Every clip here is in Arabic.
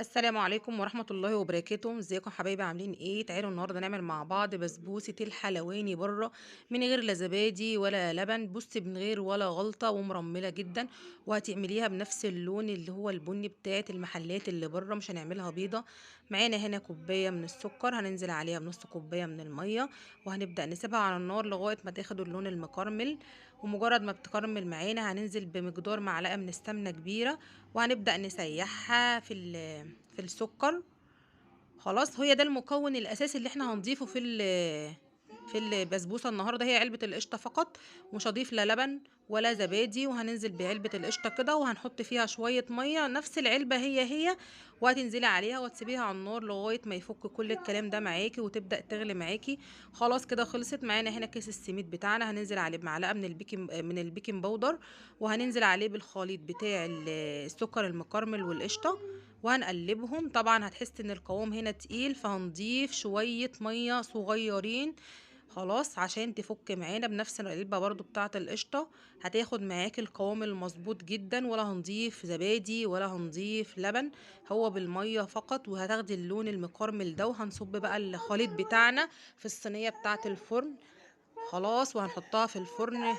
السلام عليكم ورحمة الله وبركاته. ازيكم حبايبي؟ عاملين ايه؟ تعالوا النهارده نعمل مع بعض بسبوسة الحلواني بره، من غير لا زبادي ولا لبن. بصي، من غير ولا غلطة، ومرملة جدا. وهتعمليها بنفس اللون اللي هو البني بتاعت المحلات اللي بره، مش هنعملها بيضة. معانا هنا كوباية من السكر، هننزل عليها بنص كوباية من المية، وهنبدأ نسيبها على النار لغاية ما تاخد اللون المكرمل. ومجرد ما بتكرمل معانا هننزل بمقدار معلقة من السمنة كبيرة، وهنبدأ نسيحها في السكر. خلاص، هي ده المكون الاساسي اللي احنا هنضيفه في البسبوسه النهارده. هي علبه القشطه فقط، مش هضيف لا لبن ولا زبادي. وهننزل بعلبه القشطه كده، وهنحط فيها شويه ميه نفس العلبه هي، وهتنزلي عليها وتسيبيها على النار لغايه ما يفك كل الكلام ده معاكي وتبدا تغلي معاكي. خلاص كده خلصت معانا. هنا كيس السميد بتاعنا هننزل عليه بمعلقه من البيكنج باودر، وهننزل عليه بالخليط بتاع السكر المكرمل والقشطه، وهنقلبهم. طبعا هتحس ان القوام هنا تقيل، فهنضيف شوية مية صغيرين خلاص عشان تفك معانا. بنفس العلبة برضو بتاعة القشطة هتاخد معاك القوام المظبوط جدا، ولا هنضيف زبادي ولا هنضيف لبن، هو بالمية فقط. وهتاخدي اللون المكرمل ده، وهنصب بقى الخليط بتاعنا في الصينية بتاعة الفرن. خلاص، وهنحطها في الفرن.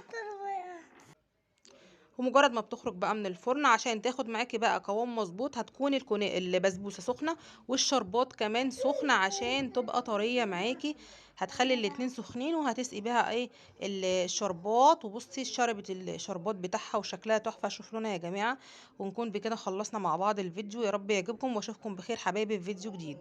ومجرد ما بتخرج بقى من الفرن عشان تاخد معاكي بقى قوام مظبوط، هتكون البسبوسه سخنه، والشربات كمان سخنه عشان تبقى طريه معاكي. هتخلي الاتنين سخنين، وهتسقي بيها ايه الشربات. وبصي شربت الشربات بتاعها وشكلها تحفه. شوف لونها يا جماعه. ونكون بكده خلصنا مع بعض الفيديو. يا رب يعجبكم، واشوفكم بخير حبايبي في فيديو جديد.